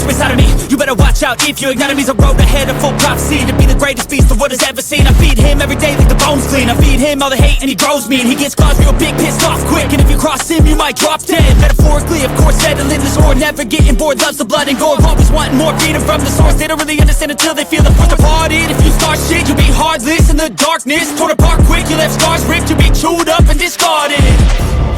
monster inside of me. You better watch out if your enemy's a road ahead of full prophecy. To be the greatest beast the world has ever seen. I feed him every day like the bones clean. I feed him all the hate and he grows me. And he gets claws real big, pissed off quick. And if you cross him, you might drop dead. Metaphorically, of course, settling this war. Never getting bored, loves the blood and gore. Always wanting more freedom from the source. They don't really understand until they feel the force apart. If you start shit, you'll be heartless in the darkness. Torn apart quick, you left scars ripped. You'll be chewed up and discarded.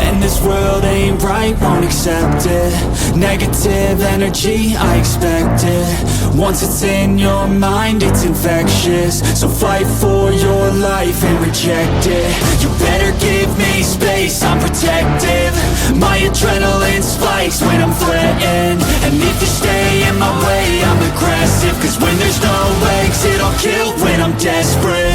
And this world ain't right, won't accept it. Negative energy, I expect it. Once it's in your mind, it's infectious. So fight for your life and reject it. You better give me space, I'm protective. My adrenaline spikes when I'm threatened. And if you stay in my way, I'm aggressive. Cause when there's no exit, I'll kill when I'm desperate.